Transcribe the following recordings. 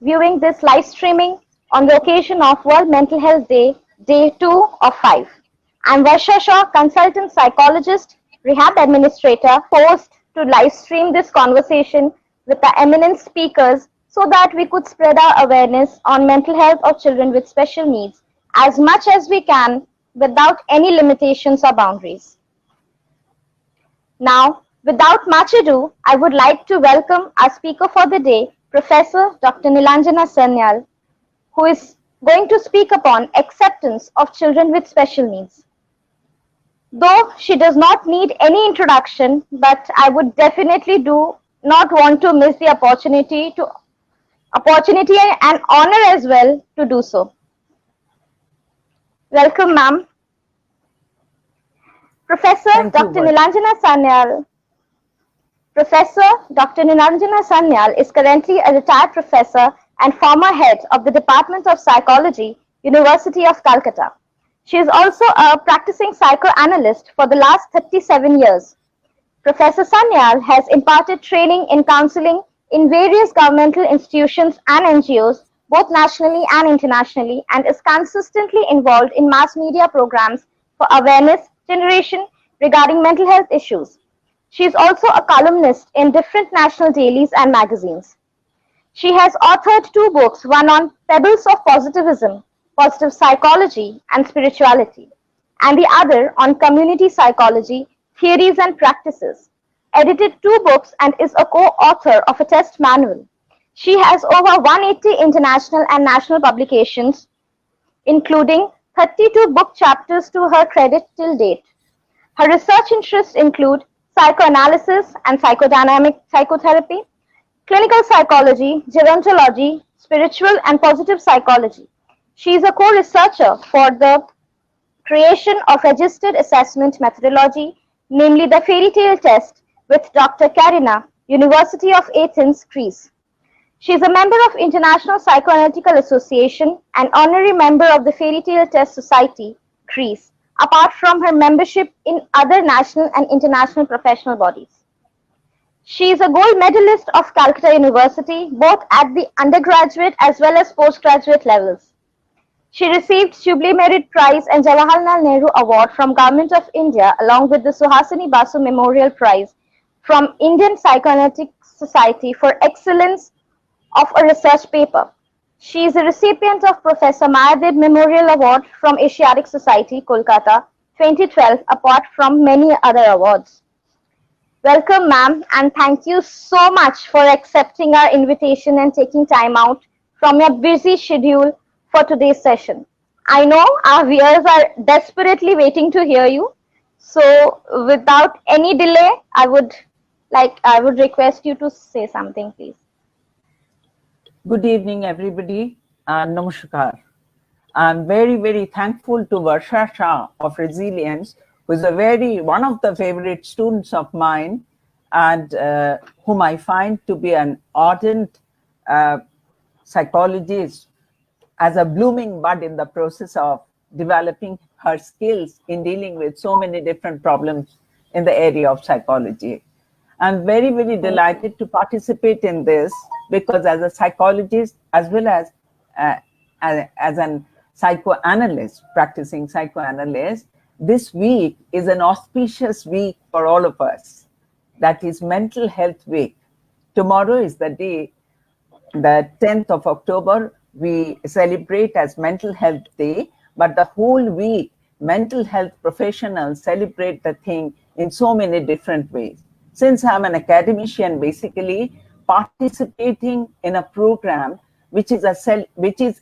viewing this live streaming on the occasion of World Mental Health Day, Day 2 of 5. I'm Varsha Shaw, consultant psychologist, rehab administrator, forced to live stream this conversation with the eminent speakers so that we could spread our awareness on mental health of children with special needs as much as we can without any limitations or boundaries. Now, without much ado, I would like to welcome our speaker for the day, Professor Dr. Nilanjana Sanyal, who is going to speak upon acceptance of children with special needs. Though she does not need any introduction, but I would definitely do not want to miss the opportunity and honor as well to do so. Welcome, ma'am. Thank you, Professor Dr. Nilanjana Sanyal is currently a retired professor and former head of the Department of Psychology, University of Calcutta. She is also a practicing psychoanalyst for the last 37 years. Professor Sanyal has imparted training in counseling in various governmental institutions and NGOs, both nationally and internationally, and is consistently involved in mass media programs for awareness generation regarding mental health issues. She is also a columnist in different national dailies and magazines. She has authored 2 books, one on Pebbles of Positivism, Positive Psychology and Spirituality, and the other on Community Psychology, Theories and Practices. Edited 2 books and is a co-author of a test manual. She has over 180 international and national publications, including 32 book chapters to her credit till date. Her research interests include psychoanalysis and psychodynamic psychotherapy, clinical psychology, gerontology, spiritual and positive psychology. She is a co-researcher for the creation of registered assessment methodology, namely the fairy tale test, with Dr. Karina, University of Athens, Greece. She is a member of International Psychoanalytical Association and honorary member of the Fairy Tale Test Society, Greece, apart from her membership in other national and international professional bodies. She is a gold medalist of Calcutta University, both at the undergraduate as well as postgraduate levels. She received Jubilee Merit Prize and Jawaharlal Nehru Award from Government of India, along with the Suhasini Basu Memorial Prize from Indian Psychoanalytic Society for excellence of a research paper. She is a recipient of Professor Mayadeb Memorial Award from Asiatic Society, Kolkata, 2012, apart from many other awards. Welcome, ma'am, and thank you so much for accepting our invitation and taking time out from your busy schedule for today's session. I know our viewers are desperately waiting to hear you. So without any delay, I would request you to say something, please. Good evening, everybody, and namaskar. I'm very, very thankful to Varsha Shah of Resilience, who is one of the favorite students of mine, and whom I find to be an ardent psychologist, as a blooming bud in the process of developing her skills in dealing with so many different problems in the area of psychology. I'm very, very delighted to participate in this because as a psychologist, as well as an psychoanalyst, practicing psychoanalyst, this week is an auspicious week for all of us. That is Mental Health Week. Tomorrow is the day, the 10th of October, we celebrate as Mental Health Day, but the whole week, mental health professionals celebrate the thing in so many different ways. Since I'm an academician, basically participating in a program which is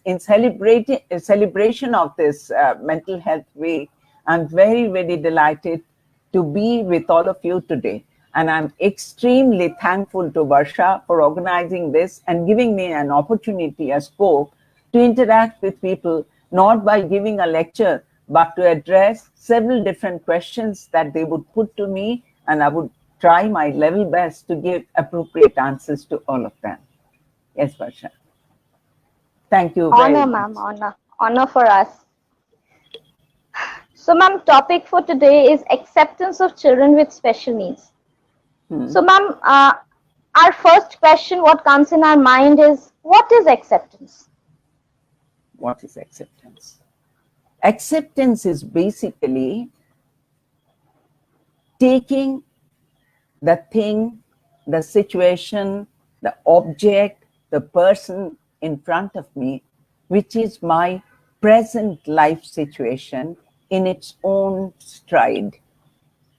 in celebration of this Mental Health Week, I'm very, very delighted to be with all of you today. And I'm extremely thankful to Varsha for organizing this and giving me an opportunity, a scope, to interact with people, not by giving a lecture, but to address several different questions that they would put to me, and I would try my level best to give appropriate answers to all of them. Yes, Varsha. Thank you very much. Honor, ma'am, honor for us. So, ma'am, topic for today is acceptance of children with special needs. So, ma'am, our first question, what comes in our mind is, what is acceptance? What is acceptance? Acceptance is basically taking the thing, the situation, the object, the person in front of me, which is my present life situation, in its own stride.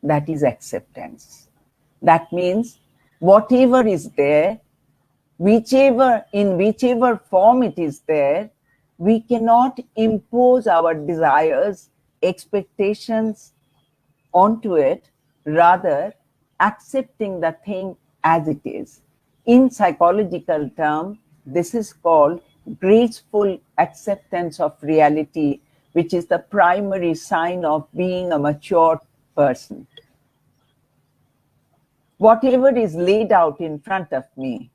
That is acceptance. That means whatever is there, in whichever form it is there, we cannot impose our desires, expectations onto it, rather accepting the thing as it is. In psychological term, this is called graceful acceptance of reality, which is the primary sign of being a mature person. Whatever is laid out in front of me,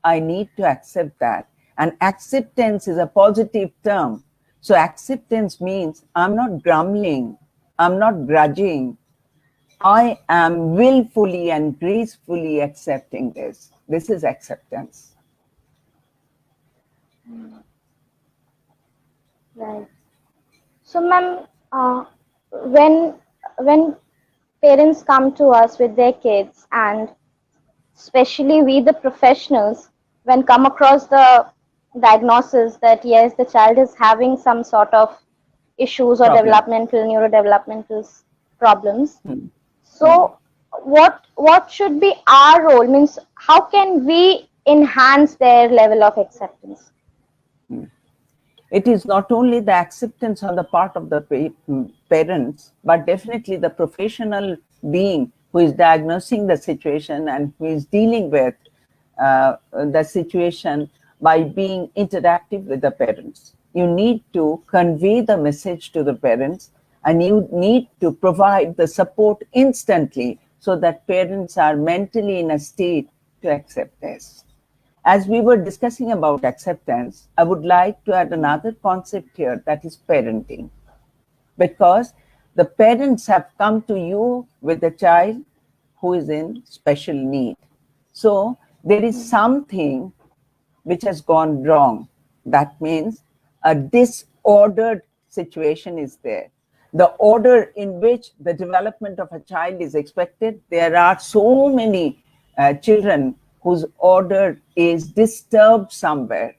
I need to accept that. And acceptance is a positive term. So acceptance means I'm not grumbling, I'm not grudging. I am willfully and gracefully accepting this. This is acceptance. Right. So, ma'am, when parents come to us with their kids, and especially we, the professionals, when come across the diagnosis that yes, the child is having some sort of issues or Problem. neurodevelopmental problems. Hmm. So, what should be our role? Means, how can we enhance their level of acceptance? It is not only the acceptance on the part of the parents, but definitely the professional being who is diagnosing the situation and who is dealing with the situation by being interactive with the parents. You need to convey the message to the parents, and you need to provide the support instantly so that parents are mentally in a state to accept this. As we were discussing about acceptance, I would like to add another concept here, that is parenting. Because the parents have come to you with a child who is in special need. So there is something which has gone wrong. That means a disordered situation is there. The order in which the development of a child is expected, there are so many children whose order is disturbed somewhere,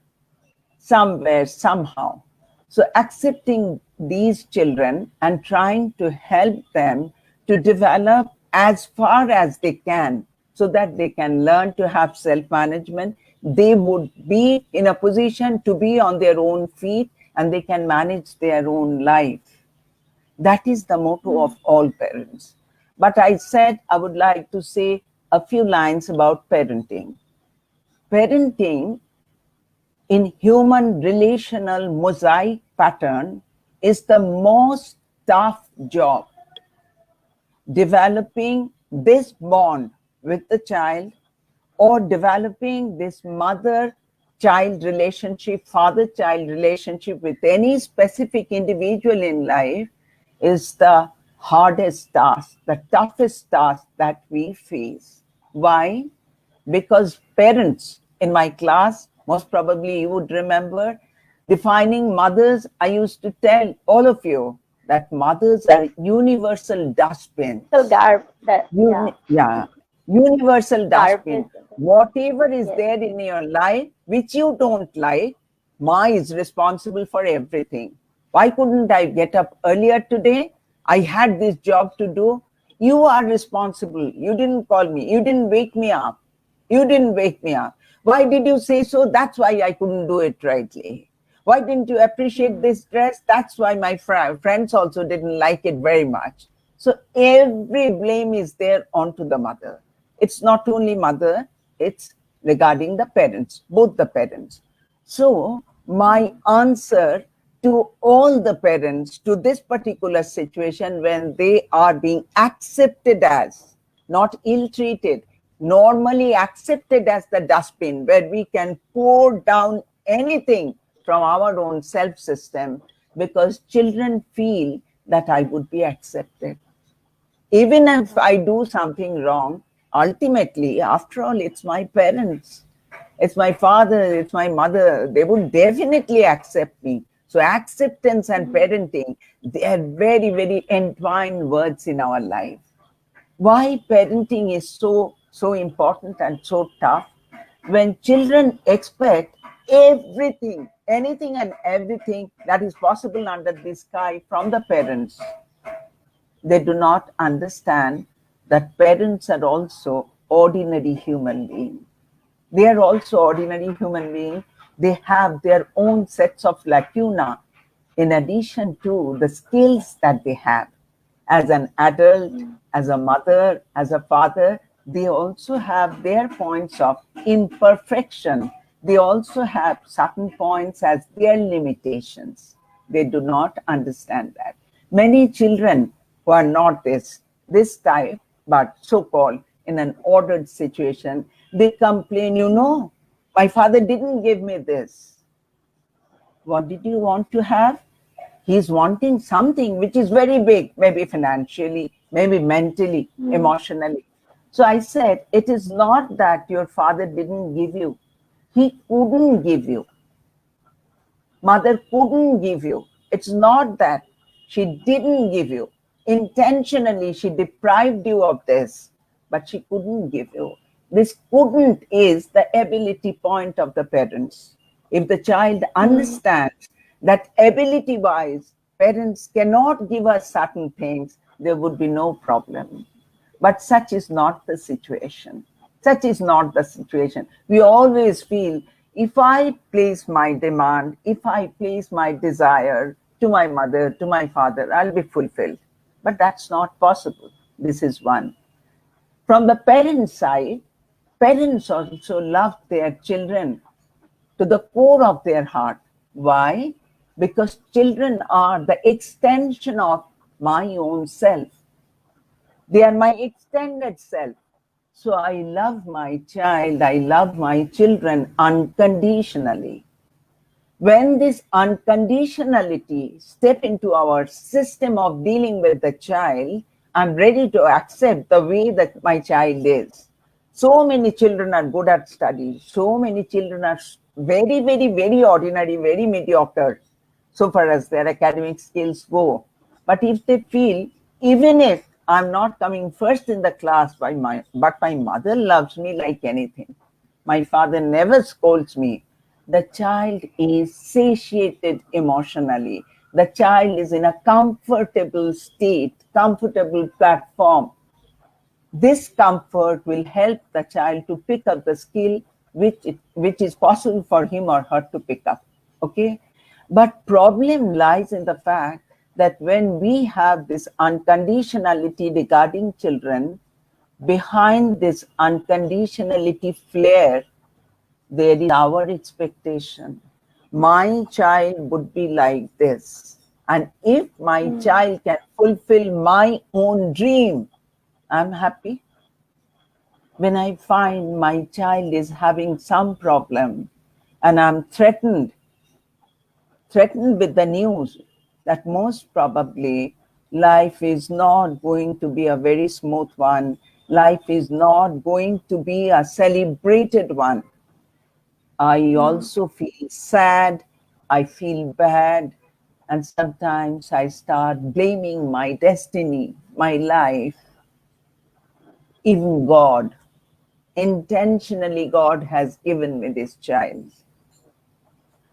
somehow. So accepting these children and trying to help them to develop as far as they can so that they can learn to have self-management, they would be in a position to be on their own feet and they can manage their own life. That is the motto of all parents. But I said I would like to say a few lines about parenting. Parenting in human relational mosaic pattern is the most tough job. Developing this bond with the child, or developing this mother-child relationship, father-child relationship with any specific individual in life is the hardest task, the toughest task that we face. Why? Because parents in my class, most probably you would remember, defining mothers, I used to tell all of you that mothers are universal dustbins. So Yeah, universal dustbin. Garbage. Whatever is Yes. there in your life which you don't like, Ma is responsible for everything. Why couldn't I get up earlier today? I had this job to do. You are responsible. You didn't call me. You didn't wake me up. You didn't wake me up. Why did you say so? That's why I couldn't do it rightly. Why didn't you appreciate this dress? That's why my friends also didn't like it very much. So every blame is there onto the mother. It's not only mother, it's regarding the parents, both the parents. So my answer to all the parents to this particular situation, when they are being accepted as, not ill-treated, normally accepted as the dustbin where we can pour down anything from our own self-system, because children feel that I would be accepted. Even if I do something wrong, ultimately, after all, it's my parents. It's my father, it's my mother. They would definitely accept me. So acceptance and parenting, they are very, very entwined words in our life. Why parenting is so important and so tough? When children expect everything, anything and everything that is possible under the sky from the parents, they do not understand that parents are also ordinary human beings. They are also ordinary human beings. They have their own sets of lacuna in addition to the skills that they have. As an adult, as a mother, as a father, they also have their points of imperfection. They also have certain points as their limitations. They do not understand that. Many children who are not this type, but so-called in an ordered situation, they complain, my father didn't give me this. What did you want to have? He's wanting something which is very big, maybe financially, maybe mentally, emotionally. So I said, it is not that your father didn't give you. He couldn't give you. Mother couldn't give you. It's not that she didn't give you. Intentionally, she deprived you of this, but she couldn't give you. This couldn't is the ability point of the parents. If the child understands that ability-wise, parents cannot give us certain things, there would be no problem. But such is not the situation. Such is not the situation. We always feel, if I place my demand, if I place my desire to my mother, to my father, I'll be fulfilled. But that's not possible. This is one. From the parent side, parents also love their children to the core of their heart. Why? Because children are the extension of my own self. They are my extended self. So I love my child, I love my children unconditionally. When this unconditionality step into our system of dealing with the child, I'm ready to accept the way that my child is. So many children are good at studies. So many children are very, very, very ordinary, very mediocre, so far as their academic skills go. But if they feel, even if I'm not coming first in the class but my mother loves me like anything, my father never scolds me, the child is satiated emotionally. The child is in a comfortable state, comfortable platform. This comfort will help the child to pick up the skill which is possible for him or her to pick up. Okay? But problem lies in the fact that when we have this unconditionality regarding children, behind this unconditionality flare, there is our expectation. My child would be like this. And if my child can fulfill my own dream, I'm happy. When I find my child is having some problem and I'm threatened with the news that most probably life is not going to be a very smooth one, life is not going to be a celebrated one, I also feel sad, I feel bad, and sometimes I start blaming my destiny, my life, even God. Intentionally, God has given me this child.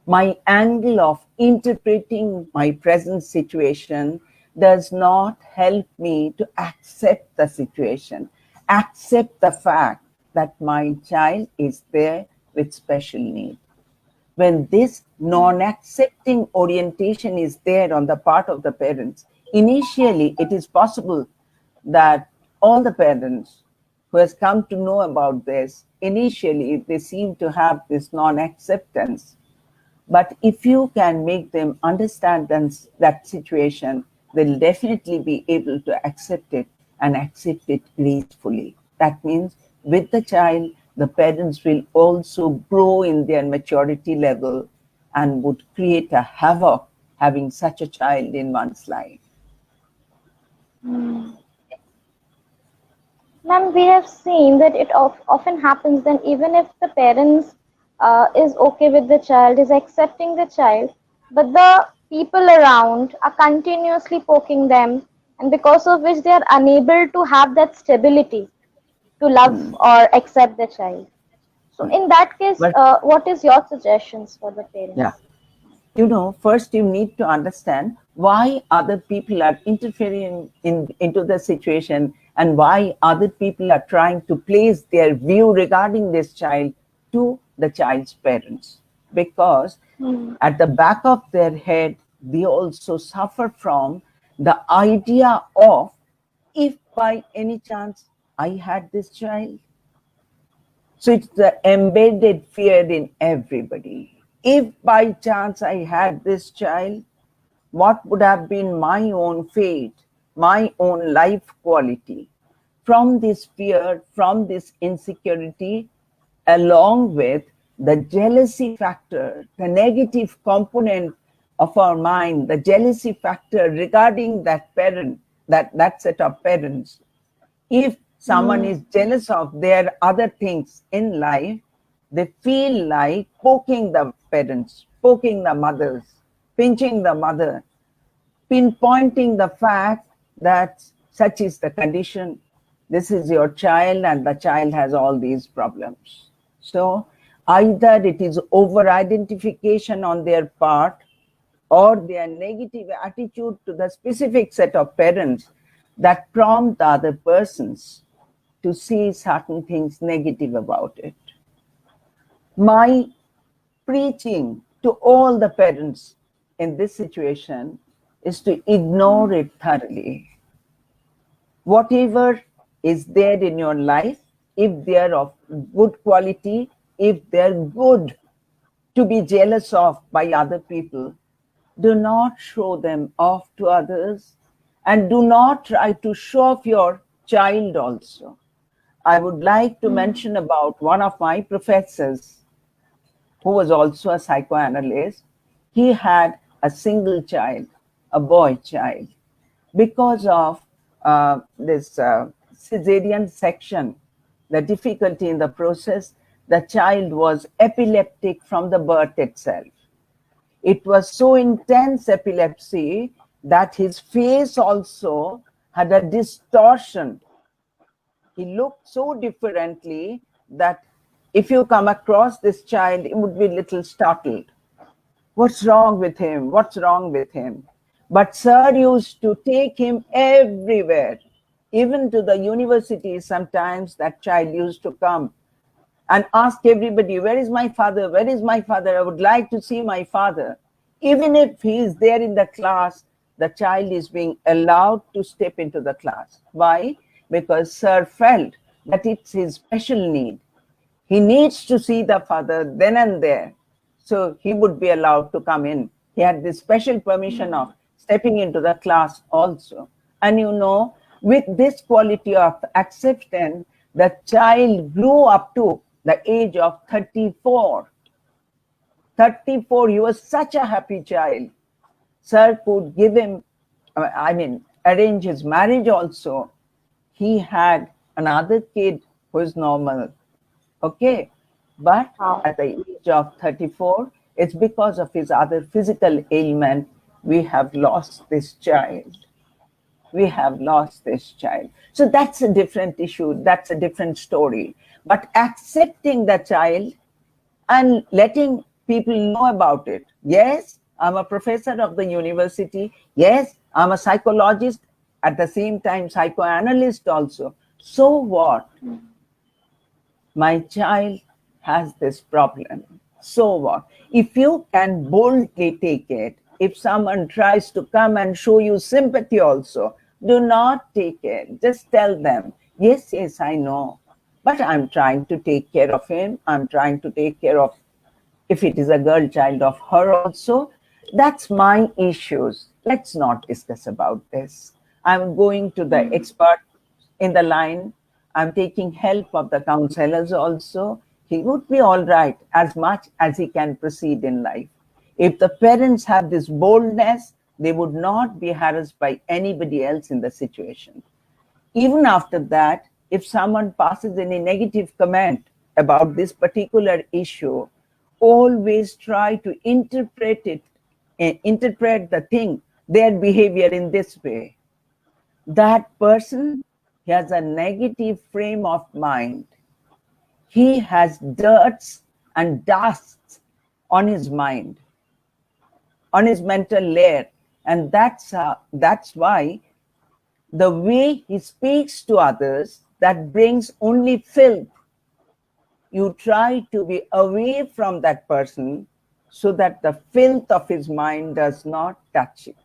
My angle of interpreting my present situation does not help me to accept the situation, accept the fact that my child is there with special need. When this non-accepting orientation is there on the part of the parents, initially it is possible that all the parents who has come to know about this, initially they seem to have this non-acceptance. But if you can make them understand that situation, they'll definitely be able to accept it and accept it gracefully. That means with the child, the parents will also grow in their maturity level and would create a havoc having such a child in one's life. Ma'am, we have seen that it often happens then even if the parents is okay with the child, is accepting the child, but the people around are continuously poking them, and because of which they are unable to have that stability to love Hmm. or accept the child. So Hmm. in that case, But what is your suggestions for the yeah, parents? first you need to understand why other people are interfering into the situation, and why other people are trying to place their view regarding this child to the child's parents. Because Hmm. at the back of their head, they also suffer from the idea of, if by any chance I had this child. So it's the embedded fear in everybody. If by chance I had this child, what would have been my own fate, my own life quality? From this fear, from this insecurity, along with the jealousy factor, the negative component of our mind, the jealousy factor regarding that parent, that set of parents. If someone Hmm. is jealous of their other things in life, they feel like poking the parents, poking the mothers, pinching the mother, pinpointing the fact that such is the condition, this is your child, and the child has all these problems. So either it is over identification on their part, or their negative attitude to the specific set of parents, that prompt the other persons to see certain things negative about it. My preaching to all the parents in this situation is to ignore it thoroughly. Whatever is there in your life, if they are of good quality, if they're good to be jealous of by other people, do not show them off to others, and do not try to show off your child also. I would like to Hmm. mention about one of my professors who was also a psychoanalyst. He had a single child, a boy child. Because of this cesarean section, the difficulty in the process, the child was epileptic from the birth itself. It was so intense epilepsy that his face also had a distortion. He looked so differently that if you come across this child, you would be a little startled. What's wrong with him? What's wrong with him? But sir used to take him everywhere, even to the university. Sometimes that child used to come and ask everybody, where is my father? Where is my father? I would like to see my father. Even if he is there in the class, the child is being allowed to step into the class. Why? Because sir felt that it's his special need. He needs to see the father then and there. So he would be allowed to come in. He had this special permission of stepping into the class also. And with this quality of acceptance, the child grew up to the age of 34. 34, he was such a happy child. Sir could give him, arrange his marriage also. He had another kid who is normal. Okay. But Wow. at the age of 34, it's because of his other physical ailment, we have lost this child. We have lost this child. So that's a different issue. That's a different story. But accepting the child and letting people know about it. Yes, I'm a professor of the university. Yes, I'm a psychologist, at the same time, psychoanalyst also. So what? My child has this problem. So what? If you can boldly take it, if someone tries to come and show you sympathy also, do not take it. Just tell them, yes, yes, I know, but I'm trying to take care of him. I'm trying to take care of, if it is a girl child, of her also. That's my issues. Let's not discuss about this. I'm going to the Hmm. expert in the line. I'm taking help of the counselors also. He would be all right as much as he can proceed in life. If the parents have this boldness, they would not be harassed by anybody else in the situation. Even after that, if someone passes any negative comment about this particular issue, always try to interpret the thing, their behavior in this way. That person has a negative frame of mind. He has dirts and dusts on his mind, on his mental layer. And that's why the way he speaks to others, that brings only filth. You try to be away from that person so that the filth of his mind does not touch you.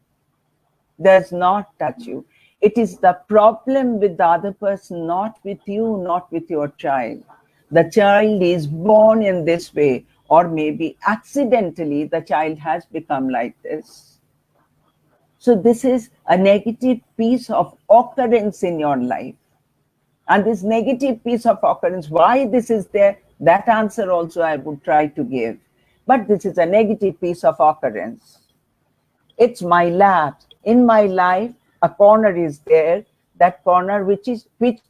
Does not touch you. It is the problem with the other person, not with you, not with your child. The child is born in this way, or maybe accidentally the child has become like this. So this is a negative piece of occurrence in your life. And this negative piece of occurrence, why this is there, that answer also I would try to give. But this is a negative piece of occurrence. It's my lab. In my life, a corner is there, that corner which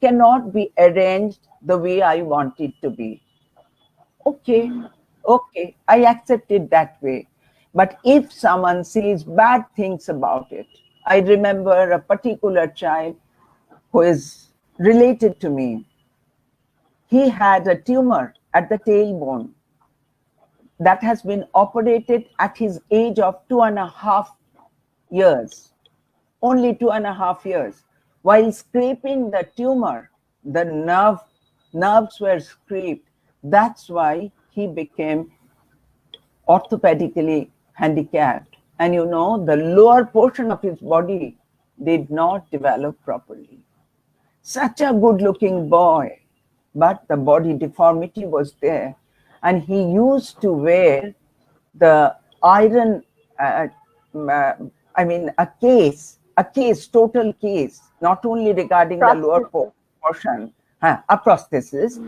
cannot be arranged the way I want it to be. Okay, I accept it that way. But if someone says bad things about it, I remember a particular child who is related to me. He had a tumor at the tailbone that has been operated at his age of 2.5 years, only 2.5 years. While scraping the tumor, the nerves were scraped. That's why he became orthopedically handicapped. And you know, the lower portion of his body did not develop properly. Such a good-looking boy, but the body deformity was there. And he used to wear the iron, a case, total case, not only regarding the lower portion, a prosthesis,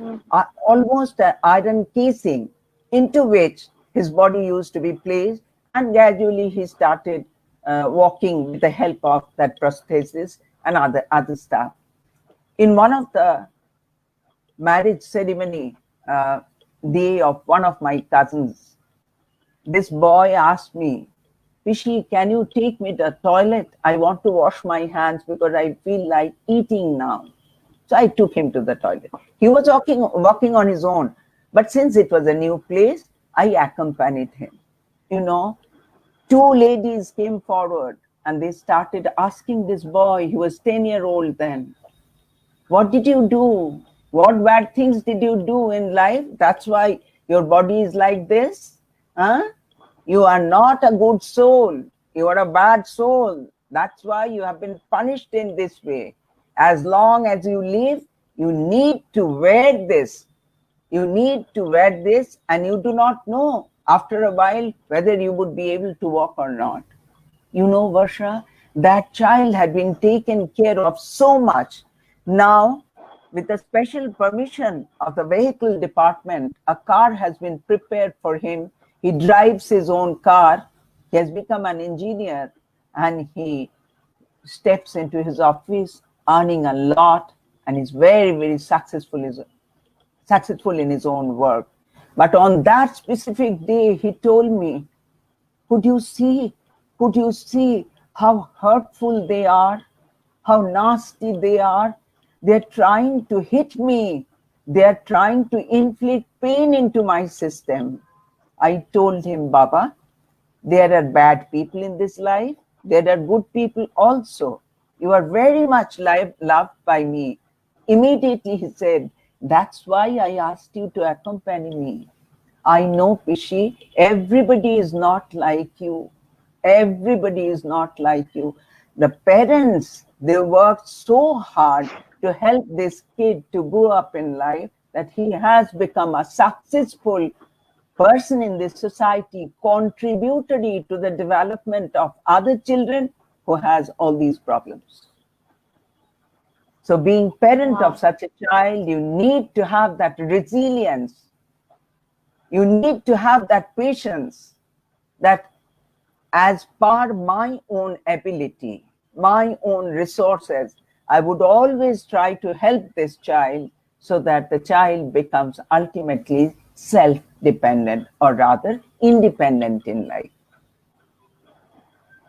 almost an iron casing into which his body used to be placed, and gradually he started walking with the help of that prosthesis and other stuff. In one of the marriage ceremony day of one of my cousins, this boy asked me, "Pishi, can you take me to the toilet? I want to wash my hands because I feel like eating now." So I took him to the toilet. He was walking on his own, but since it was a new place, I accompanied him. You know, 2 ladies came forward and they started asking this boy, he was 10-year-old then, "What did you do? What bad things did you do in life? That's why your body is like this? Huh? You are not a good soul. You are a bad soul. That's why you have been punished in this way. As long as you live, you need to wear this. You need to wear this, and you do not know after a while whether you would be able to walk or not." You know, Varsha, that child had been taken care of so much. Now, with the special permission of the vehicle department, a car has been prepared for him. He drives his own car. He has become an engineer, and he steps into his office earning a lot, and is very, very successful in his own work. But on that specific day, he told me, could you see how hurtful they are, how nasty they are? They're trying to hit me. They're trying to inflict pain into my system. I told him, "Baba, there are bad people in this life. There are good people also. You are very much loved by me." Immediately he said, "That's why I asked you to accompany me. I know, Pishi, everybody is not like you. Everybody is not like you." The parents, they worked so hard to help this kid to grow up in life that he has become a successful person in this society, contributory to the development of other children who has all these problems. So being parent of such a child, you need to have that resilience. You need to have that patience, that as per my own ability, my own resources, I would always try to help this child so that the child becomes ultimately self-dependent, or rather independent in life.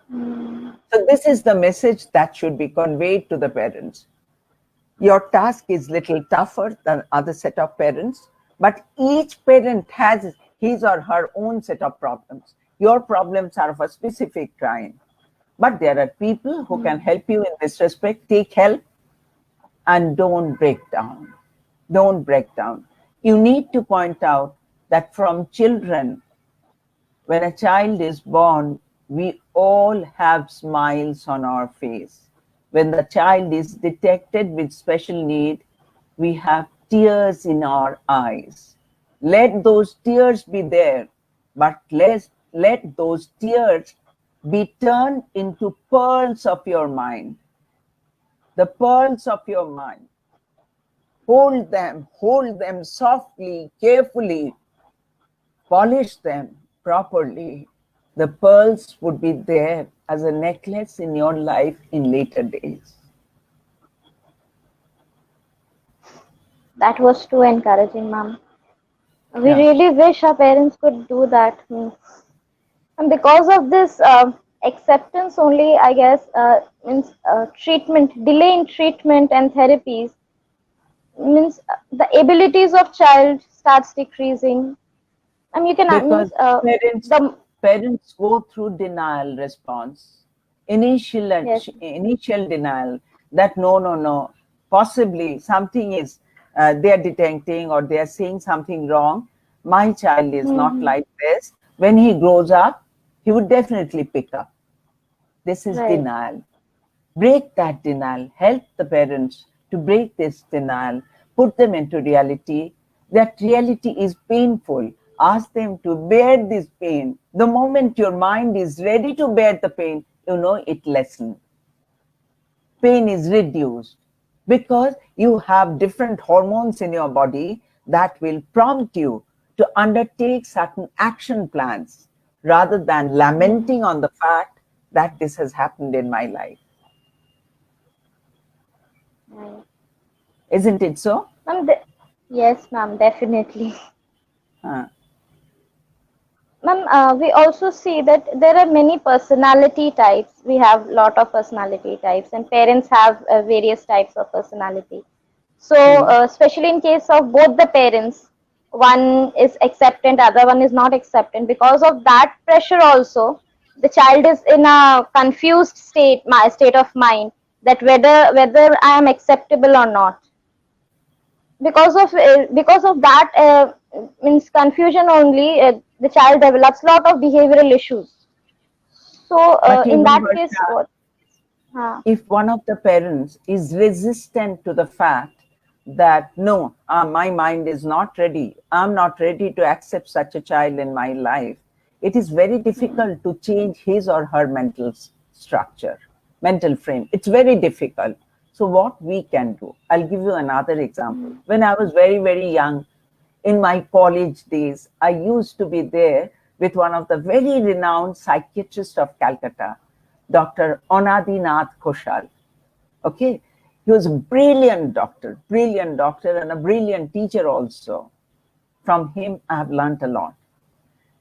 So this is the message that should be conveyed to the parents. Your task is little tougher than other set of parents, but each parent has his or her own set of problems. Your problems are of a specific kind, but there are people who can help you in this respect. Take help and don't break down. Don't break down. You need to point out that from children, when a child is born, we all have smiles on our face. When the child is detected with special need, we have tears in our eyes. Let those tears be there, but let those tears be turned into pearls of your mind. The pearls of your mind. Hold them softly, carefully, polish them properly. The pearls would be there as a necklace in your life in later days. That was too encouraging, ma'am. We Yeah. really wish our parents could do that. And because of this acceptance only, I guess, means treatment, delay in treatment and therapies, means the abilities of child starts decreasing. You can Because means parents the parents go through denial response, initial yes. initial denial, that no, possibly something is they are detecting, or they are saying something wrong. My child is not Hmm. like this. When he grows up, he would definitely pick up. This is Right. denial. Break that denial. Help the parents to break this denial. Put them into reality. That reality is painful. Ask them to bear this pain. The moment your mind is ready to bear the pain, it lessens. Pain is reduced because you have different hormones in your body that will prompt you to undertake certain action plans rather than lamenting on the fact that this has happened in my life. Right. Isn't it so? Yes, ma'am, definitely. Uh, Ma'am, we also see that there are many personality types. We have lot of personality types, and parents have various types of personality. So, hmm. especially in case of both the parents, one is acceptant, other one is not acceptant. Because of that pressure, also, the child is in a confused state, my state of mind, that whether I am acceptable or not. Because of that means confusion only, the child develops lot of behavioral issues. So But in that case, Varsha, what? Huh. if one of the parents is resistant to the fact that no, my mind is not ready, I'm not ready to accept such a child in my life, it is very difficult to change his or her mental structure, mental frame. It's very difficult. So what we can do, I'll give you another example. When I was very, very young, in my college days, I used to be there with one of the very renowned psychiatrists of Calcutta, Dr. Anadinath Ghoshal. Okay, he was a brilliant doctor, and a brilliant teacher also. From him, I have learnt a lot.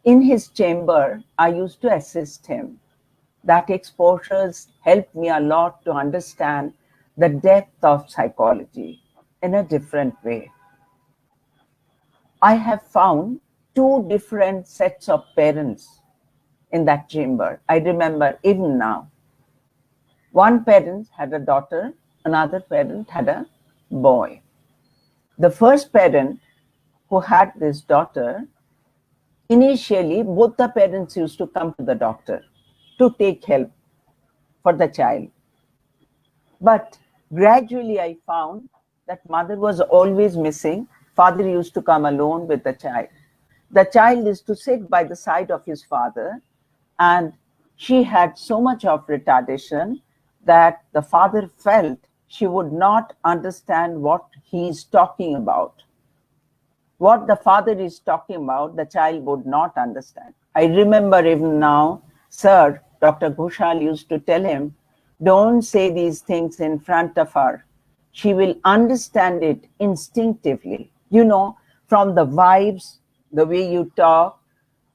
In his chamber, I used to assist him. That exposures helped me a lot to understand the depth of psychology in a different way. I have found two different sets of parents in that chamber. I remember even now. One parent had a daughter, another parent had a boy. The first parent who had this daughter, initially both the parents used to come to the doctor to take help for the child. But gradually I found that mother was always missing. Father used to come alone with the child. The child is to sit by the side of his father, and she had so much of retardation that the father felt she would not understand what he is talking about. What the father is talking about, the child would not understand. I remember even now, sir, Dr. Ghoshal used to tell him, Don't say these things in front of her. She will understand it instinctively. You know, from the vibes, the way you talk,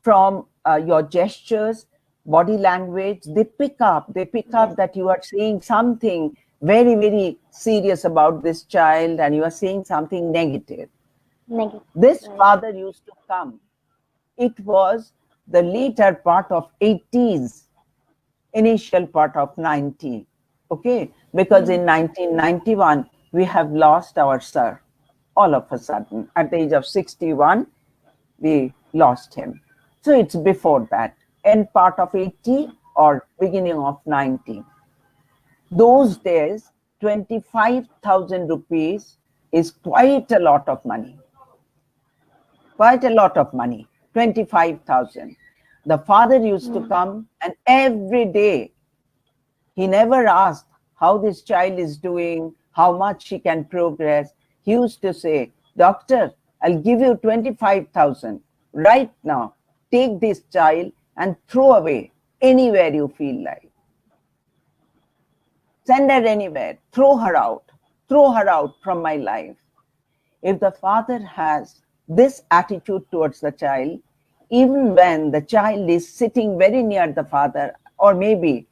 from your gestures, body language, they pick up that you are saying something very, very serious about this child and you are saying something negative. Negative. This Right. father used to come. It was the later part of 80s, initial part of 90. Okay, because in 1991 we have lost our sir. All of a sudden, at the age of 61, we lost him. So it's before that, end part of 80 or beginning of 90. Those days, 25,000 rupees is quite a lot of money. Quite a lot of money, 25,000. The father used to come, and every day he never asked how this child is doing, how much she can progress. He used to say, "Doctor, I'll give you 25,000 right now. Take this child and throw away anywhere you feel like. Send her anywhere, throw her out from my life." If the father has this attitude towards the child, even when the child is sitting very near the father or maybe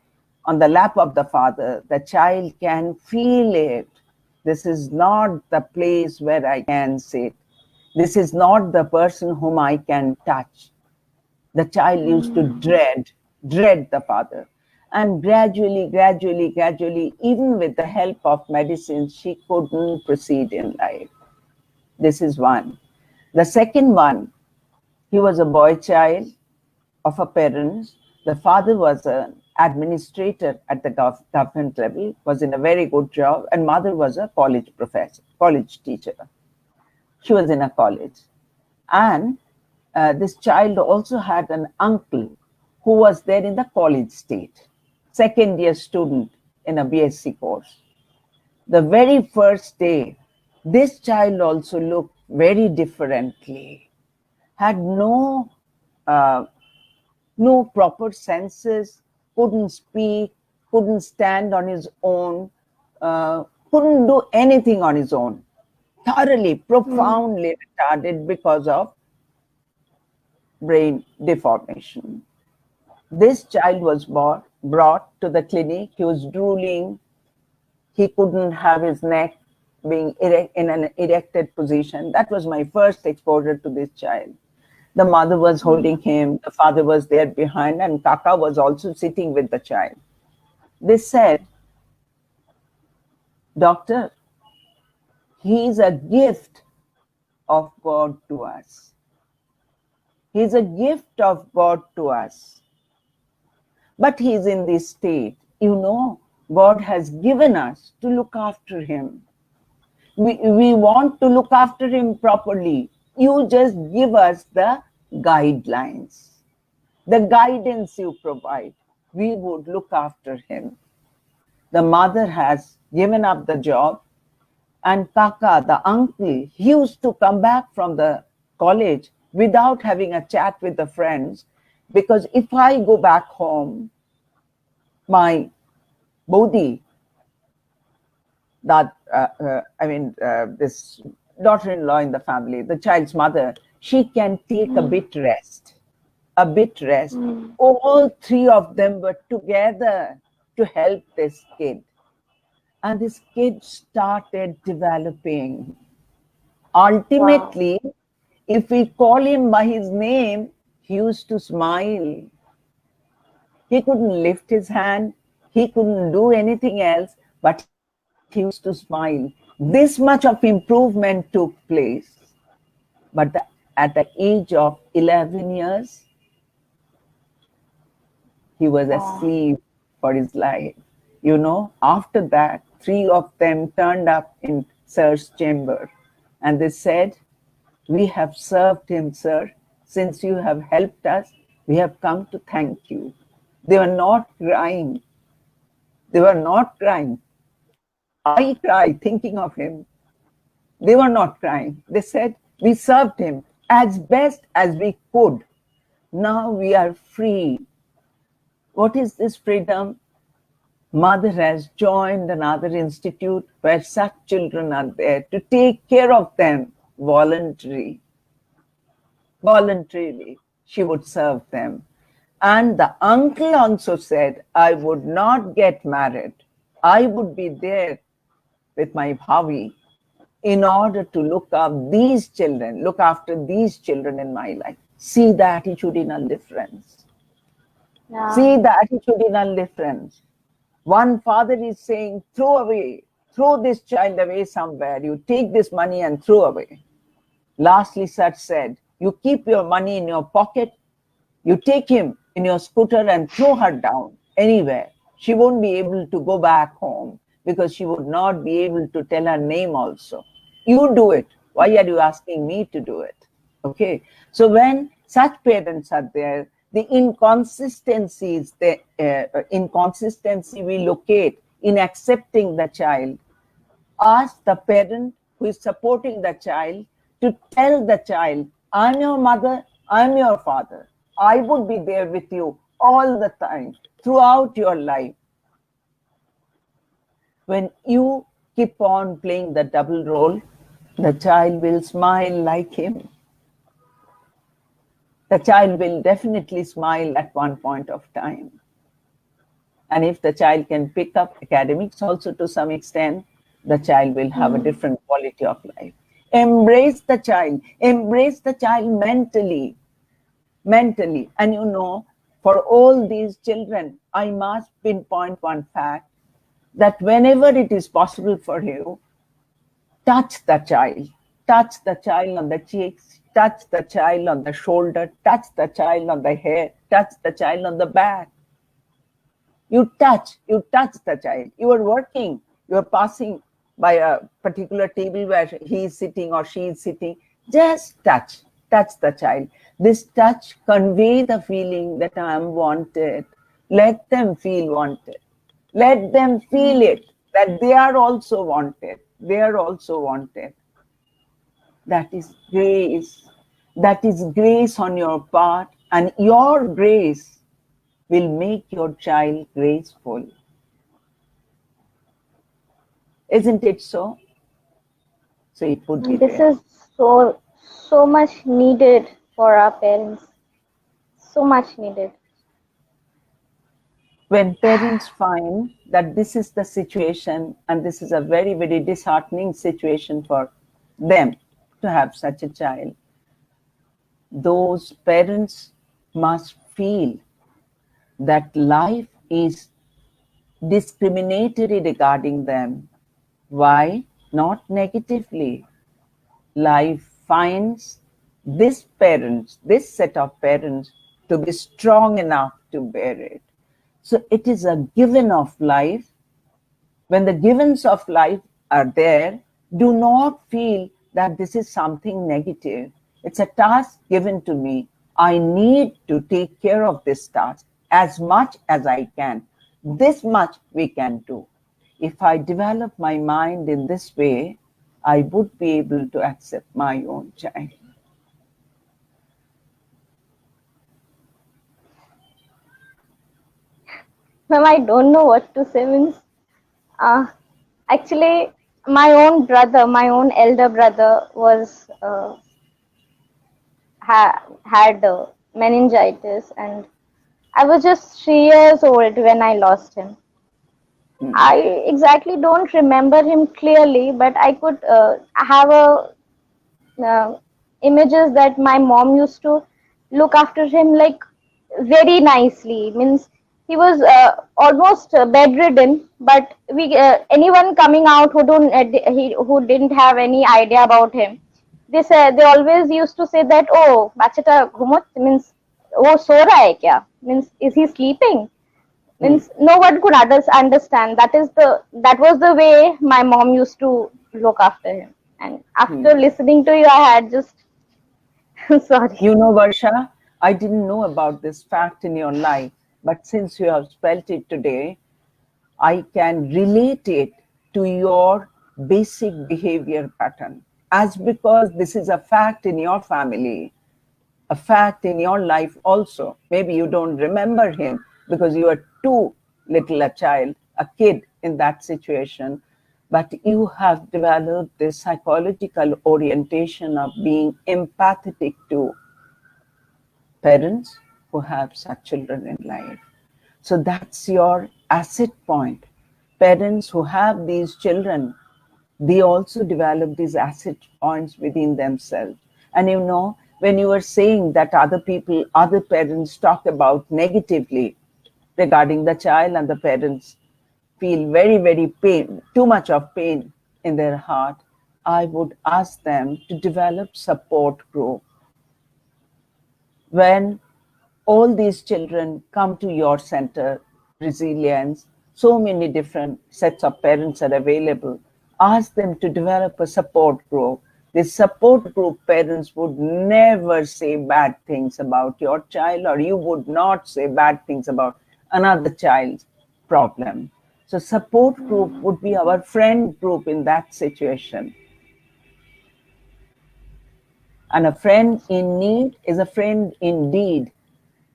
on the lap of the father, the child can feel it. This is not the place where I can sit. This is not the person whom I can touch. The child used to dread the father. And gradually, even with the help of medicine, she couldn't proceed in life. This is one. The second one, he was a boy child of a parents. The father was an administrator at the government level, was in a very good job, and mother was a college professor, college teacher. She was in a college. And this child also had an uncle who was there in the college state, second year student in a BSc course. The very first day, this child also looked very differently, had no proper senses, couldn't speak, couldn't stand on his own, couldn't do anything on his own. Thoroughly, profoundly retarded because of brain deformation. This child was brought to the clinic. He was drooling. He couldn't have his neck being in an erected position. That was my first exposure to this child. The mother was holding him, the father was there behind, and Kaka was also sitting with the child. They said, "Doctor, he is a gift of God to us. He is a gift of God to us. But he is in this state. You know, God has given us to look after him. We want to look after him properly. You just give us the guidelines, the guidance you provide. We would look after him." The mother has given up the job, and Kaka, the uncle, he used to come back from the college without having a chat with the friends, because if I go back home, my Bodhi, that this daughter-in-law in the family, the child's mother, she can take a bit rest. All three of them were together to help this kid. And this kid started developing. Ultimately, if we call him by his name, he used to smile. He couldn't lift his hand. He couldn't do anything else, but he used to smile. This much of improvement took place. But at the age of 11 years, he was asleep for his life. You know, after that, three of them turned up in Sir's chamber and they said, "We have served him, sir. Since you have helped us, we have come to thank you." They were not crying. They were not crying. I cried thinking of him. They were not crying. They said, "We served him as best as we could. Now we are free." What is this freedom? Mother has joined another institute where such children are there to take care of them voluntarily. She would serve them. And the uncle also said, I would not get married. I would be there with my bhavi in order to look after these children in my life. See the attitudinal difference. Yeah. See the attitudinal difference. One father is saying, throw this child away somewhere. You take this money and throw away. Lastly, Sat said, you keep your money in your pocket, you take him in your scooter and throw her down anywhere. She won't be able to go back home because she would not be able to tell her name also. You do it. Why are you asking me to do it? Okay. So when such parents are there, the inconsistencies, the inconsistency we locate in accepting the child, ask the parent who is supporting the child to tell the child, I'm your mother, I'm your father. I would be there with you all the time, throughout your life. When you keep on playing the double role, the child will smile like him. The child will definitely smile at one point of time. And if the child can pick up academics also to some extent, the child will have a different quality of life. Embrace the child mentally. And you know, for all these children, I must pinpoint one fact, that whenever it is possible for you, touch the child on the cheeks, touch the child on the shoulder, touch the child on the hair, touch the child on the back. You touch the child. You are working, you are passing by a particular table where he is sitting or she is sitting. Just touch the child. This touch convey the feeling that I am wanted. Let them feel wanted. Let them feel it, that they are also wanted. They are also wanted. That is grace. That is grace on your part, and your grace will make your child graceful. Isn't it so? So it would be This there. is so much needed for our parents. So much needed. When parents find that this is the situation, and this is a very, very disheartening situation for them to have such a child, those parents must feel that life is discriminatory regarding them. Why? Not negatively. Life finds this set of parents to be strong enough to bear it. So it is a given of life. When the givens of life are there, do not feel that this is something negative. It's a task given to me. I need to take care of this task as much as I can. This much we can do. If I develop my mind in this way, I would be able to accept my own child. Ma'am, I don't know what to say. Actually, my own elder brother was had meningitis, and I was just 3 years old when I lost him. I exactly don't remember him clearly, but I could have a images that my mom used to look after him like very nicely. Means he was almost bedridden, but we anyone coming out who don't who didn't have any idea about him, they always used to say that, oh bachata ghumot, means oh so raha hai kya, means is he sleeping, means no one could understand. That was the way my mom used to look after him. And after listening to you, I had just sorry. You know, Varsha, I didn't know about this fact in your life, but since you have spelt it today, I can relate it to your basic behavior pattern. As because this is a fact in your family, a fact in your life also. Maybe you don't remember him because you are too little a child, a kid in that situation, but you have developed this psychological orientation of being empathetic to parents who have such children in life. So that's your asset point. Parents who have these children, they also develop these asset points within themselves. And you know, when you were saying that other people, other parents talk about negatively regarding the child, and the parents feel very, very pain, too much of pain in their heart, I would ask them to develop support group. When all these children come to your center, Resilience, so many different sets of parents are available. Ask them to develop a support group. This support group parents would never say bad things about your child, or you would not say bad things about another child's problem. So support group would be our friend group in that situation. And a friend in need is a friend indeed.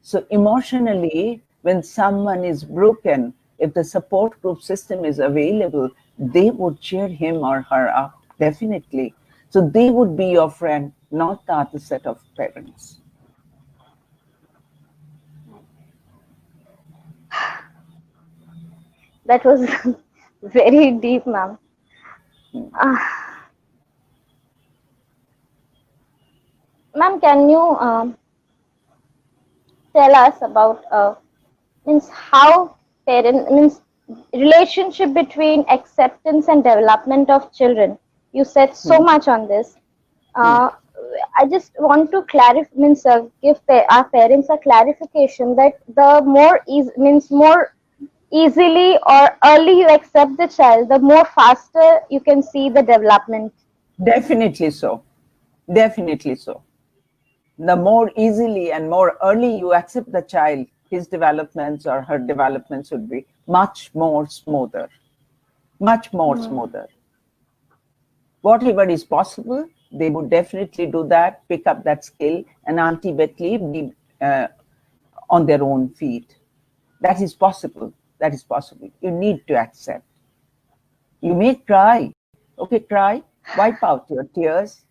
So emotionally, when someone is broken, if the support group system is available, they would cheer him or her up, definitely. So they would be your friend, not the other set of parents. That was very deep, ma'am. Ma'am, can you tell us about means how parent means relationship between acceptance and development of children? You said so much on this. I just want to clarify, means give our parents a clarification that the more means more easily or early you accept the child, the more faster you can see the development. Definitely so. Definitely so. The more easily and more early you accept the child, his developments or her developments would be much more smoother. Much more smoother. Whatever is possible, they would definitely do that, pick up that skill, and ultimately be on their own feet. That is possible. That is possible. You need to accept. You may cry. Okay, cry. Wipe out your tears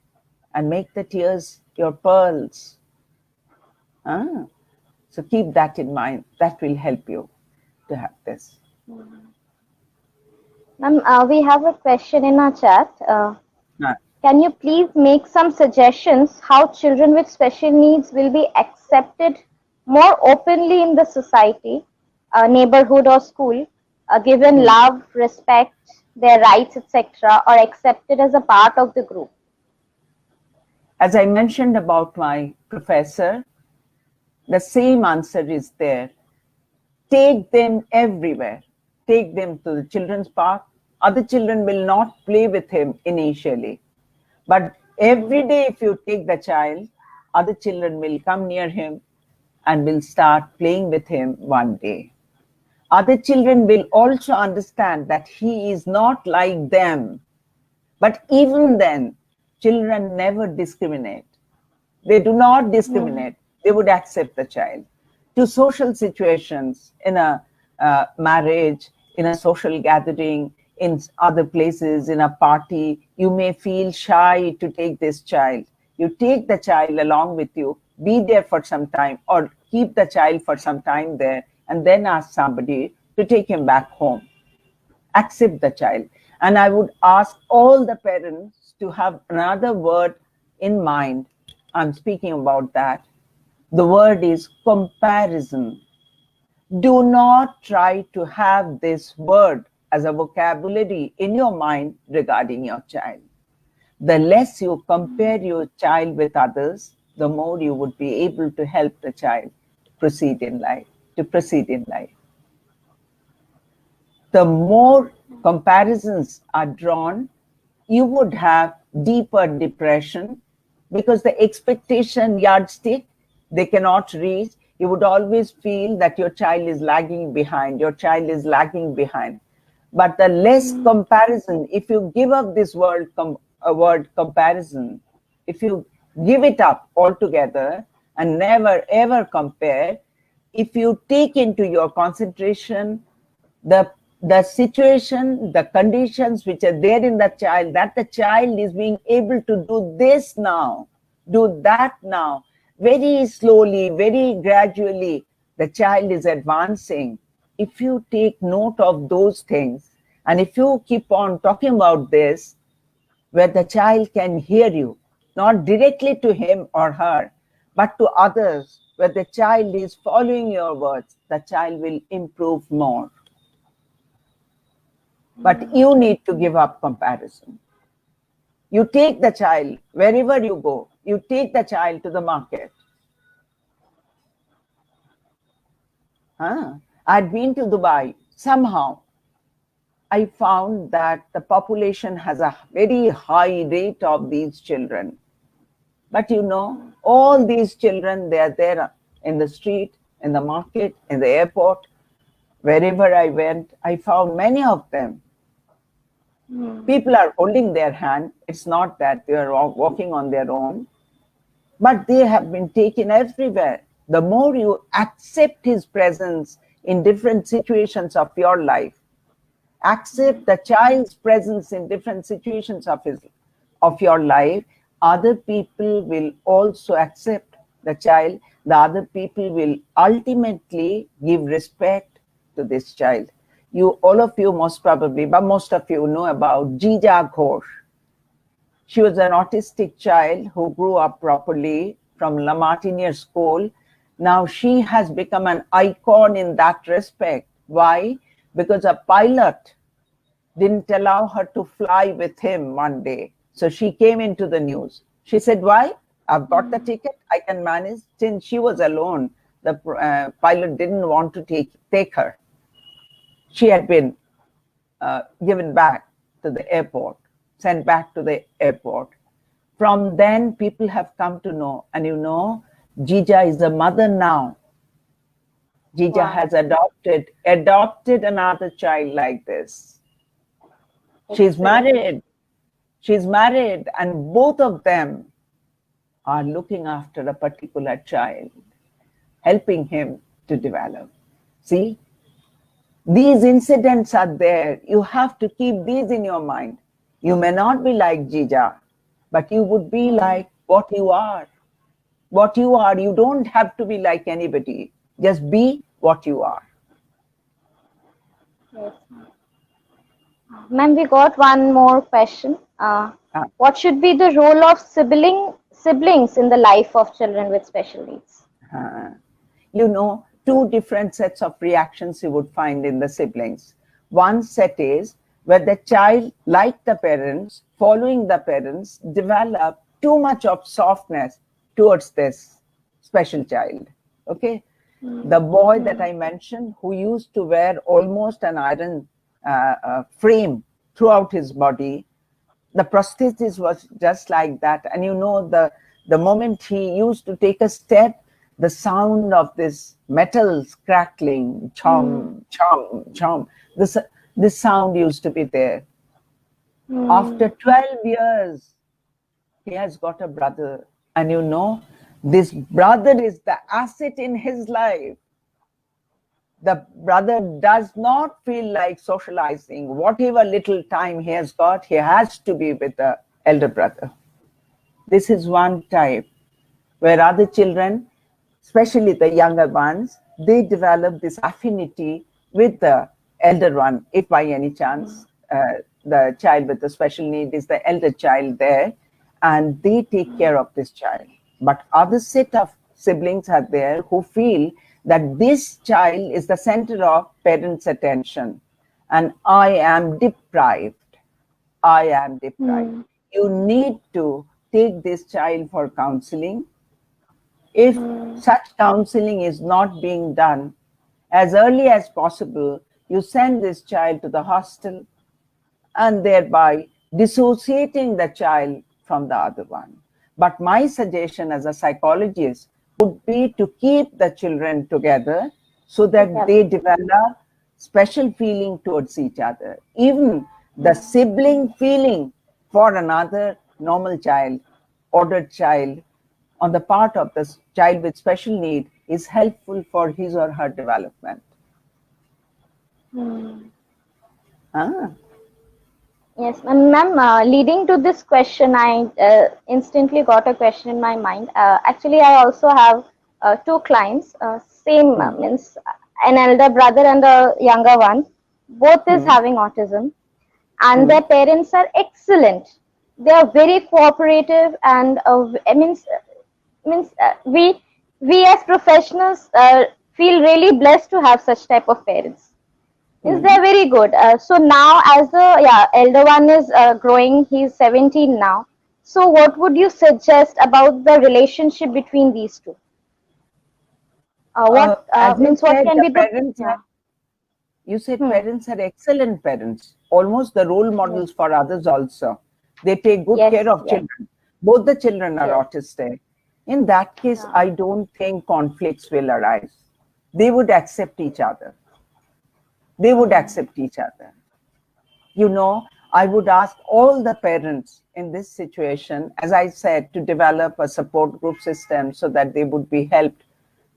and make the tears your pearls. So keep that in mind. That will help you to have this. Ma'am, we have a question in our chat. Can you please make some suggestions how children with special needs will be accepted more openly in the society, neighborhood or school, given love, respect, their rights, etc., or accepted as a part of the group? As I mentioned about my professor, the same answer is there. Take them everywhere. Take them to the children's park. Other children will not play with him initially. But every day, if you take the child, other children will come near him and will start playing with him one day. Other children will also understand that he is not like them. But even then, children never discriminate. They do not discriminate. They would accept the child. To social situations, in a marriage, in a social gathering, in other places, in a party, you may feel shy to take this child. You take the child along with you, be there for some time, or keep the child for some time there, and then ask somebody to take him back home. Accept the child. And I would ask all the parents to have another word in mind. I'm speaking about that. The word is comparison. Do not try to have this word as a vocabulary in your mind regarding your child. The less you compare your child with others, the more you would be able to help the child proceed in life, The more comparisons are drawn, you would have deeper depression, because the expectation yardstick they cannot reach. You would always feel that your child is lagging behind. But the less comparison, if you give up this word comparison, if you give it up altogether and never ever compare, if you take into your concentration the the situation, the conditions which are there in the child, that the child is being able to do this now, do that now, very slowly, very gradually, the child is advancing. If you take note of those things, and if you keep on talking about this, where the child can hear you, not directly to him or her, but to others, where the child is following your words, the child will improve more. But you need to give up comparison. You take the child wherever you go, you take the child to the market. I'd been to Dubai. Somehow, I found that the population has a very high rate of these children. But you know, all these children, they are there in the street, in the market, in the airport. Wherever I went, I found many of them. People are holding their hand. It's not that they are walking on their own, but they have been taken everywhere. The more you accept his presence in different situations of your life, accept the child's presence in different situations of your life, other people will also accept the child. The other people will ultimately give respect to this child. All of you most probably, but most of you know about Jija Ghosh. She was an autistic child who grew up properly from La Martiniere school. Now she has become an icon in that respect. Why? Because a pilot didn't allow her to fly with him one day. So she came into the news. She said, why? I've got the ticket, I can manage. Since she was alone, the pilot didn't want to take her. She had been given back to the airport, sent back to the airport. From then, people have come to know, and you know, Jija is a mother now. Jija has adopted another child like this. She's married. She's married, and both of them are looking after a particular child, helping him to develop. See, these incidents are there. You have to keep these in your mind. You may not be like Jija, but you would be like what you are. What you are, you don't have to be like anybody. Just be what you are. Yes. Ma'am, we got one more question. What should be the role of siblings in the life of children with special needs? You know, two different sets of reactions you would find in the siblings. One set is where the child, like the parents, following the parents, develop too much of softness towards this special child. Okay? The boy that I mentioned, who used to wear almost an iron frame throughout his body, the prosthesis was just like that. And you know, the moment he used to take a step, the sound of this metals crackling, chom, chom, chom, this sound used to be there. After 12 years, he has got a brother. And you know, this brother is the asset in his life. The brother does not feel like socializing. Whatever little time he has got, he has to be with the elder brother. This is one type where other children, especially the younger ones, they develop this affinity with the elder one, if by any chance the child with the special need is the elder child there, and they take care of this child. But other set of siblings are there who feel that this child is the center of parents' attention, and I am deprived. I am deprived. You need to take this child for counseling. If such counseling is not being done, as early as possible, you send this child to the hostel and thereby dissociating the child from the other one. But my suggestion as a psychologist would be to keep the children together so that they develop special feeling towards each other. Even the sibling feeling for another normal child, ordered child, on the part of the child with special need is helpful for his or her development. Ah, Yes, ma'am. Leading to this question, I instantly got a question in my mind. Actually, I also have two clients. Same hmm, means an elder brother and a younger one. Both is hmm, having autism, and hmm, their parents are excellent. They are very cooperative, and we as professionals feel really blessed to have such type of parents. Is hmm. they're very good. So now, as the elder one is growing, he's 17 now. So, what would you suggest about the relationship between these two? What As you means what said, can the be the parents yeah? are, you said Hmm. parents are excellent parents, almost the role Yes. models for others also. They take good Yes. care of Yes. children. Both the children are Yes. autistic. In that case, Yeah. I don't think conflicts will arise. They would accept each other. They would accept each other. You know, I would ask all the parents in this situation, as I said, to develop a support group system so that they would be helped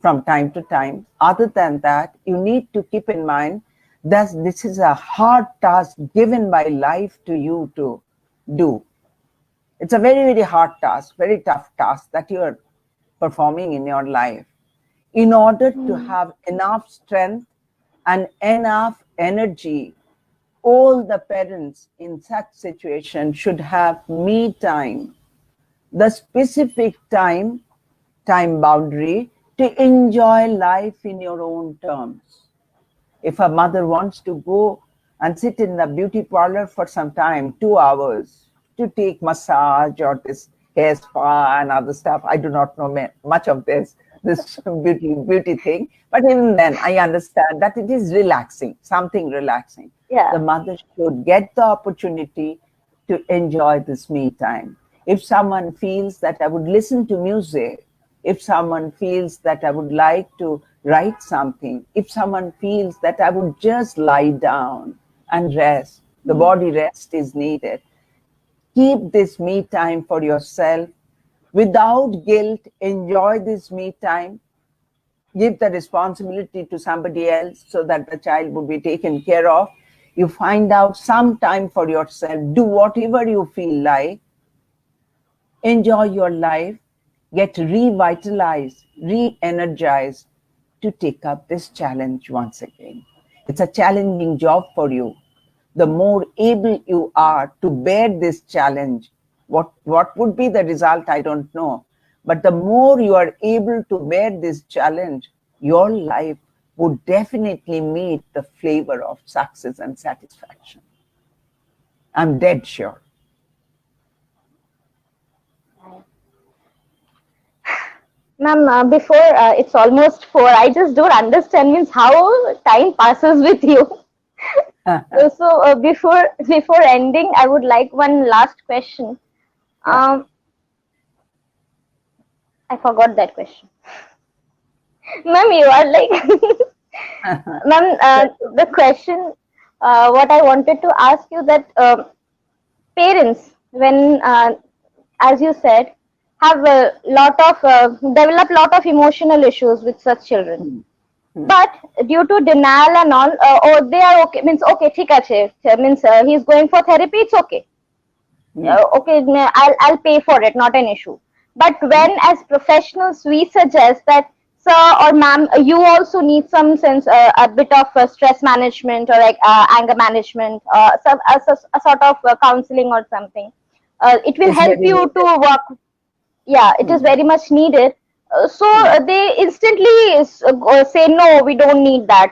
from time to time. Other than that, you need to keep in mind that this is a hard task given by life to you to do. It's a very, very hard task, very tough task that you are performing in your life. In order to Hmm. have enough strength and enough energy, all the parents in such situation should have me time, the specific time boundary to enjoy life in your own terms. If a mother wants to go and sit in the beauty parlor for some time, 2 hours, to take massage or this hair spa and other stuff, I do not know much of this beauty thing. But even then, I understand that it is relaxing, something relaxing. The Yeah. mother should get the opportunity to enjoy this me time. If someone feels that I would listen to music, if someone feels that I would like to write something, if someone feels that I would just lie down and rest, the Hmm. body rest is needed. Keep this me time for yourself without guilt. Enjoy this me time. Give the responsibility to somebody else so that the child would be taken care of. You find out some time for yourself. Do whatever you feel like. Enjoy your life, get revitalized, re energized to take up this challenge once again. It's a challenging job for you. The more able you are to bear this challenge, what would be the result, I don't know. But the more you are able to bear this challenge, your life would definitely meet the flavor of success and satisfaction. I'm dead sure. Ma'am, before it's almost 4, I just don't understand means how time passes with you. So before ending, I would like one last question. Yeah. Um, I forgot that question. Ma'am, you are like, ma'am, the question, what I wanted to ask you that parents, when, as you said, have a lot of, develop lot of emotional issues with such children. Hmm. Hmm. But due to denial and all, or they are okay, means okay, ठीक আছে, means he's going for therapy, it's okay. Hmm. Okay, I'll pay for it, not an issue. But Hmm. when as professionals we suggest that sir or ma'am, you also need some sense, a bit of stress management or like anger management, a sort of counseling or something. It will It's help very you to needed. work. Yeah, it is Hmm. very much needed. So Hmm. they instantly say no, we don't need that.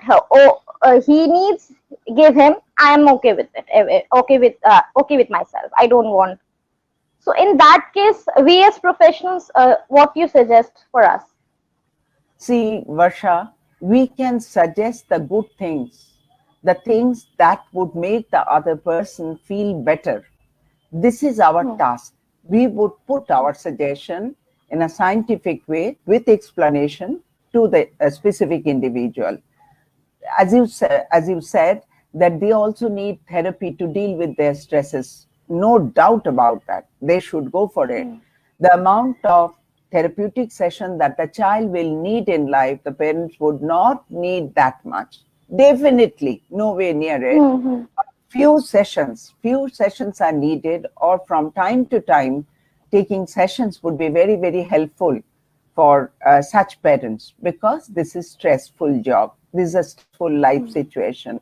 He needs, give him. I am okay with it. Okay with myself. I don't want. So in that case, we as professionals, what you suggest for us? See, Varsha, we can suggest the good things, the things that would make the other person feel better. This is our Hmm. task. We would put our suggestion in a scientific way with explanation to the specific individual. As you said, that they also need therapy to deal with their stresses. No doubt about that. They should go for it. Hmm. The amount of therapeutic session that the child will need in life, the parents would not need that much. Definitely, nowhere near it. Hmm. few sessions are needed, or from time to time, taking sessions would be very, very helpful for such parents, because this is stressful job. This is a stressful life situation.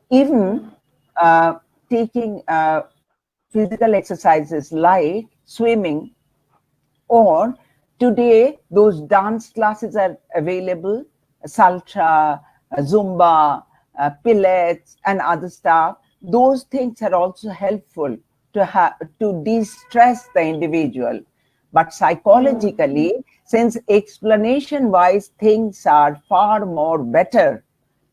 Even taking physical exercises like swimming, or today those dance classes are available, salsa, zumba, pilates, and other stuff. Those things are also helpful to de-stress the individual. But psychologically, since explanation-wise things are far more better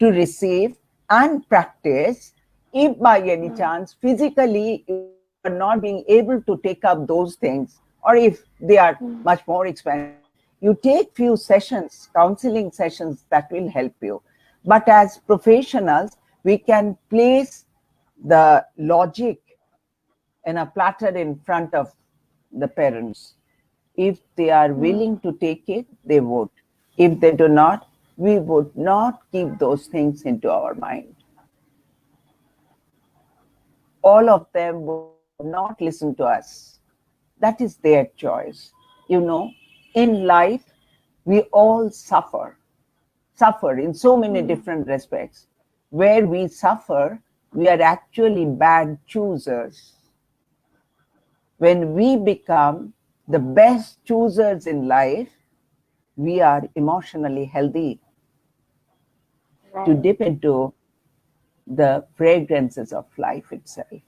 to receive and practice, if by any chance physically you are not being able to take up those things, or if they are much more expensive, you take few sessions, counseling sessions, that will help you. But as professionals, we can place the logic in a platter in front of the parents. If they are willing to take it, they would. If they do not, we would not keep those things into our mind. All of them would not listen to us. That is their choice. You know, in life, we all suffer in so many different respects. Where we suffer, we are actually bad choosers. When we become the best choosers in life, we are emotionally healthy to dip into the fragrances of life itself.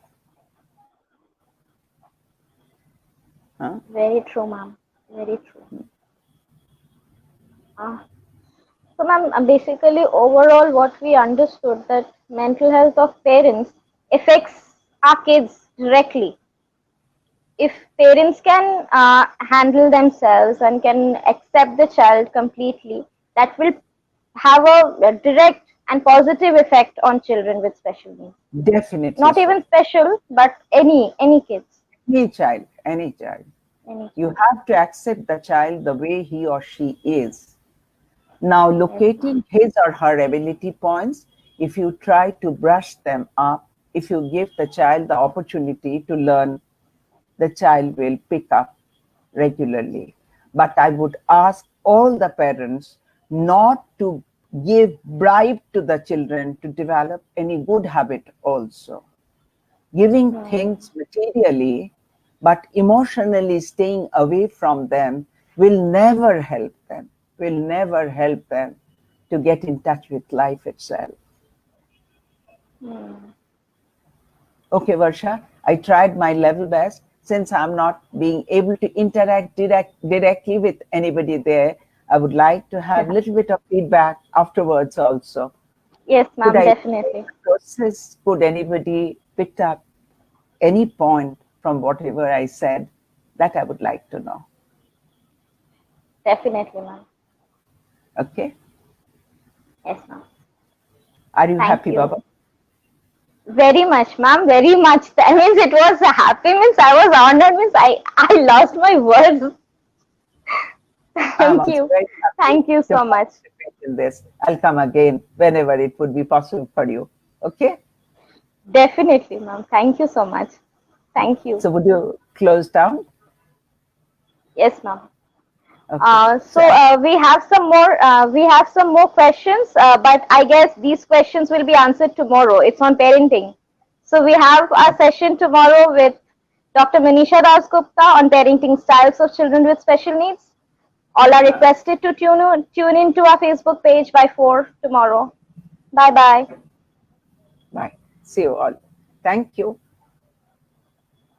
Huh? Very true, ma'am. Very true. So, ma'am, basically, overall, what we understood that mental health of parents affects our kids directly. If parents can handle themselves and can accept the child completely, that will have a direct and positive effect on children with special needs. Definitely. Not even special, but any kids. Any child. You have to accept the child the way he or she is. Now, locating his or her ability points, if you try to brush them up, if you give the child the opportunity to learn, the child will pick up regularly. But I would ask all the parents not to give bribe to the children to develop any good habit also. Giving things materially, but emotionally staying away from them will never help them, to get in touch with life itself. Okay, Varsha, I tried my level best. Since I'm not being able to interact directly with anybody there, I would like to have a little bit of feedback afterwards also. Yes, ma'am, definitely. Could anybody pick up any point from whatever I said? That I would like to know. Definitely, ma'am. Okay. Yes, ma'am. Are you happy, Baba? Very much, ma'am. Very much. That means it was a happy, means I was honored, means I lost my words. Thank you. Thank you so much. In this, I'll come again whenever it would be possible for you. Okay? Definitely, ma'am. Thank you so much. Thank you. So would you close down? Yes, ma'am. Okay. We have some more questions, but I guess these questions will be answered tomorrow. It's on parenting. So we have a session tomorrow with Dr. Manisha Dasgupta on parenting styles of children with special needs. All are requested to tune into our Facebook page by 4 tomorrow. Bye-bye. Bye. See you all. Thank you.